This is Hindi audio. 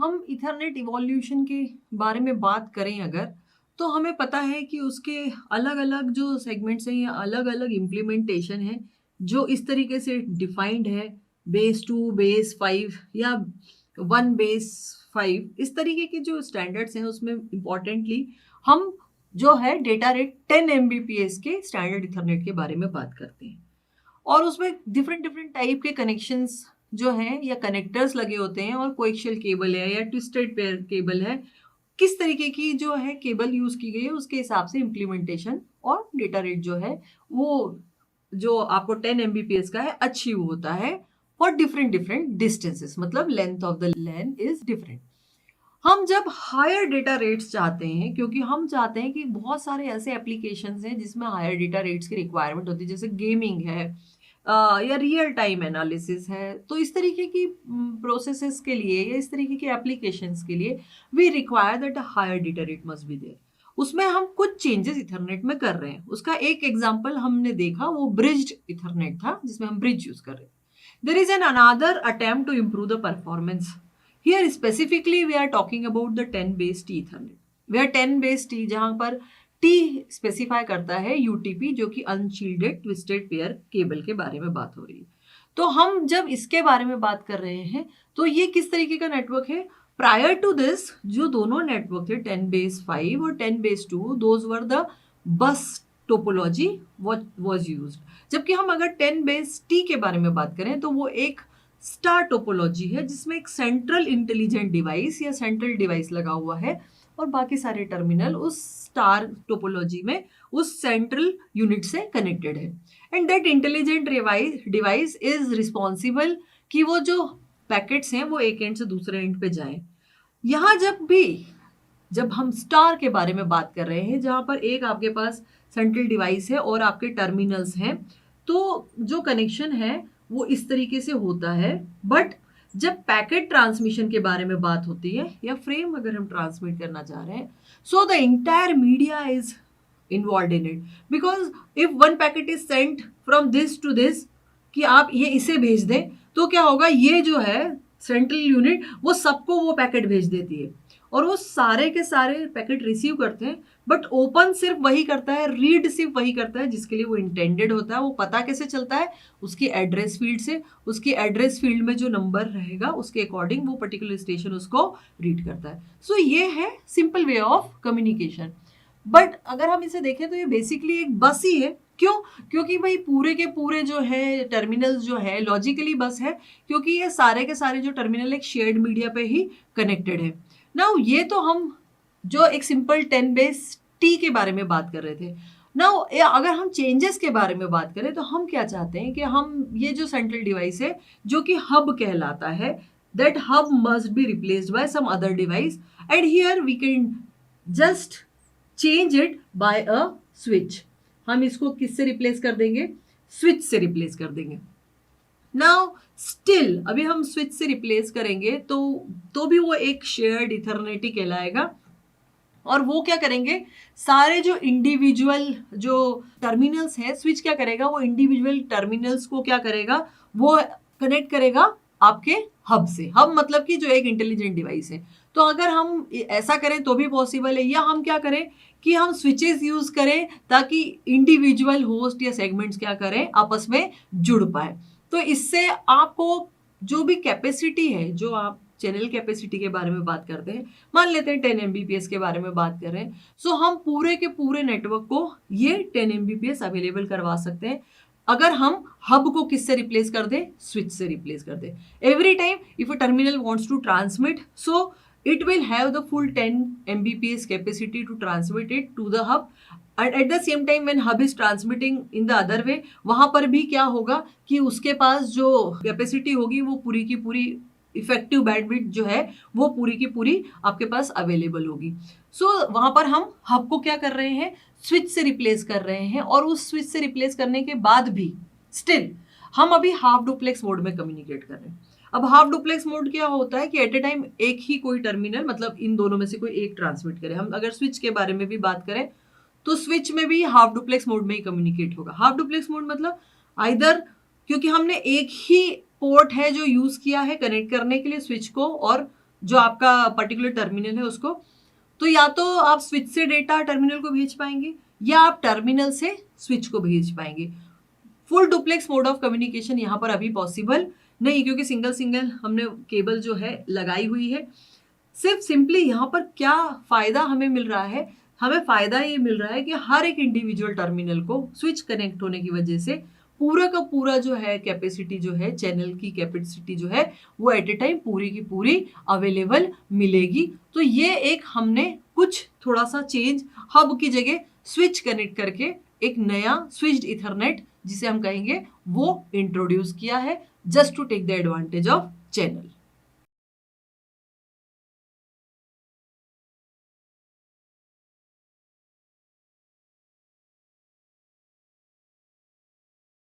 हम इथरनेट इवोल्यूशन के बारे में बात करें अगर, तो हमें पता है कि उसके अलग-अलग जो सेगमेंट्स हैं या अलग-अलग इम्प्लीमेंटेशन है, जो इस तरीके से डिफाइंड है, बेस 2, बेस 5 या 1 बेस 5 इस तरीके के जो स्टैंडर्ड्स हैं उसमें इम्पोर्टेंटली हम जो है डेटा रेट 10 एमबीपीएस के स्टैंडर्ड इथरनेट के बारे में बात करते हैं। और उसमें डिफरेंट डिफरेंट टाइप के कनेक्शंस जो हैं या कनेक्टर्स लगे होते हैं और कोएक्सियल केबल है या ट्विस्टेड पेयर केबल है, किस तरीके की जो है केबल यूज की गई है उसके हिसाब से इम्प्लीमेंटेशन और डेटा रेट जो है वो जो आपको 10 एमबीपीएस का है अचीव होता है फॉर डिफरेंट डिफरेंट डिस्टेंसेस, मतलब length of the lane is different. हम जब हायर डेटा रेट्स चाहते हैं, क्योंकि हम चाहते हैं कि बहुत सारे ऐसे एप्लीकेशंस हैं जिसमें हायर डेटा रेट्स की रिक्वायरमेंट होती है, जैसे गेमिंग है या रियल टाइम एनालिसिस है, तो इस तरीके की प्रोसेसेस के लिए या इस तरीके के एप्लीकेशंस के लिए we require that a higher data rate must be there. उसमें हम कुछ चेंजेस इथरनेट में कर रहे हैं। उसका एक एग्जांपल हमने देखा, वो ब्रिज्ड इथरनेट था जिसमें हम ब्रिज यूज कर रहे हैं। There is an another attempt to improve the performance. Here specifically we are talking about the 10 base T Ethernet. Where 10 base T जहां पर T स्पेसिफाई करता है UTP, जो कि अनशील्डेड ट्विस्टेड पेयर केबल के बारे में बात हो रही है। तो हम जब इसके बारे में बात कर रहे हैं तो ये किस तरीके का नेटवर्क है? प्रायर टू दिस जो दोनों नेटवर्क थे 10 बेस 5 और 10 base 2, those were the bus topology was use. जबकि हम अगर 10 बेस टी के बारे में बात करें तो वो एक स्टार टोपोलॉजी है जिसमें एक सेंट्रल इंटेलिजेंट डिवाइस या सेंट्रल डिवाइस लगा हुआ है और बाकी सारे टर्मिनल उस स्टार टोपोलॉजी में उस सेंट्रल यूनिट से कनेक्टेड है। And that intelligent device is responsible कि वो जो पैकेट्स हैं वो एक एंड से दूसरे एंड पे जाएं। यहाँ जब हम स्टार के बारे में बात कर रहे हैं, जहां पर एक आपके पास सेंट्रल डिवाइस है और आपके टर्मिनल्स हैं, तो जो कनेक्शन है वो इस तरीके से होता है। बट जब पैकेट ट्रांसमिशन के बारे में बात होती है या फ्रेम अगर हम ट्रांसमिट करना चाह रहे हैं, so the entire media is involve in it, because if one packet is sent from this to this कि आप ये इसे भेज दें, तो क्या होगा, ये जो है सेंट्रल यूनिट वो सबको वो पैकेट भेज देती है और वो सारे के सारे पैकेट रिसीव करते हैं। बट ओपन सिर्फ वही करता है, रीड सिर्फ वही करता है जिसके लिए वो इंटेंडेड होता है। वो पता कैसे चलता है? उसकी एड्रेस फील्ड से। उसकी एड्रेस फील्ड में जो नंबर रहेगा उसके अकॉर्डिंग वो पर्टिकुलर स्टेशन उसको रीड करता है। सो ये है simple way of communication. But अगर हम इसे देखें तो ये बेसिकली एक बस ही है। क्यों? क्योंकि भाई पूरे के पूरे जो है टर्मिनल्स जो है लॉजिकली बस है, क्योंकि ये सारे के सारे जो टर्मिनल एक शेयर्ड मीडिया पे ही कनेक्टेड है। नाउ ये तो हम जो एक सिंपल 10 बेस टी के बारे में बात कर रहे थे। नाउ अगर हम चेंजेस के बारे में बात करें तो हम क्या चाहते हैं कि हम ये जो सेंट्रल डिवाइस है जो कि हब कहलाता है, that hub must be replaced by some other device and here we can just change it by a switch. हम इसको किससे रिप्लेस कर देंगे? स्विच से रिप्लेस कर देंगे। नाउ स्टिल अभी हम स्विच से रिप्लेस करेंगे तो भी वो एक शेयर्ड इथरनेट ही कहलाएगा। और वो क्या करेंगे, सारे जो इंडिविजुअल जो टर्मिनल्स हैं, स्विच क्या करेगा, वो इंडिविजुअल टर्मिनल्स को क्या करेगा, वो कनेक्ट करेगा आपके हब से। हब मतलब कि जो एक इंटेलिजेंट डिवाइस है। तो अगर हम ऐसा करें तो भी पॉसिबल है, या हम क्या करें कि हम स्विचेस यूज करें ताकि इंडिविजुअल होस्ट या सेगमेंट्स क्या करें, आपस में जुड़ पाए। तो इससे आपको जो भी कैपेसिटी है, जो आप चैनल कैपेसिटी के बारे में बात करते हैं, मान लेते हैं 10 एमबीपीएस के बारे में बात कर रहे हैं, सो हम पूरे के पूरे नेटवर्क को ये 10 एमबीपीएस अवेलेबल करवा सकते हैं अगर हम हब को किससे रिप्लेस कर दें? स्विच से रिप्लेस कर दें। Every time if a terminal wants to transmit, so it will have the full 10 mbps capacity to transmit it to the hub, and at the same time when hub is transmitting in the other way, वहां पर भी क्या होगा कि उसके पास जो कैपेसिटी होगी वो पूरी की पूरी इफेक्टिव बैंडविड्थ जो है वो पूरी की पूरी आपके पास अवेलेबल होगी। सो वहां पर हम हब को क्या कर रहे हैं, स्विच से रिप्लेस कर रहे हैं। और उस स्विच से रिप्लेस करने के बाद भी स्टिल हम अभी हाफ डुप्लेक्स मोड में कम्युनिकेट कर रहे हैं। अब हाफ डुप्लेक्स मोड क्या होता है कि एट ए टाइम एक ही कोई टर्मिनल, मतलब इन दोनों में से कोई एक ट्रांसमिट करे। हम अगर स्विच के बारे में भी बात करें तो स्विच में भी हाफ डुप्लेक्स मोड में ही कम्युनिकेट होगा। हाफ डुप्लेक्स मोड मतलब आइदर, क्योंकि हमने एक ही पोर्ट है जो यूज किया है कनेक्ट करने के लिए स्विच को और जो आपका पर्टिकुलर टर्मिनल है उसको। तो या तो आप स्विच से डेटा टर्मिनल को भेज पाएंगे या आप टर्मिनल से स्विच को भेज पाएंगे। Full duplex mode of communication यहाँ पर अभी पॉसिबल नहीं, क्योंकि सिंगल सिंगल हमने केबल जो है लगाई हुई है। सिर्फ सिंपली यहाँ पर क्या फायदा हमें मिल रहा है, हमें फायदा ये मिल रहा है कि हर एक इंडिविजुअल टर्मिनल को स्विच कनेक्ट होने की वजह से पूरा का पूरा जो है कैपेसिटी जो है, चैनल की कैपेसिटी जो है वो एट ए टाइम पूरी की पूरी अवेलेबल मिलेगी। तो ये एक हमने कुछ थोड़ा सा चेंज, हब की जगह स्विच कनेक्ट करके एक नया स्विच्ड इथरनेट जिसे हम कहेंगे वो इंट्रोड्यूस किया है, just to take the advantage of channel.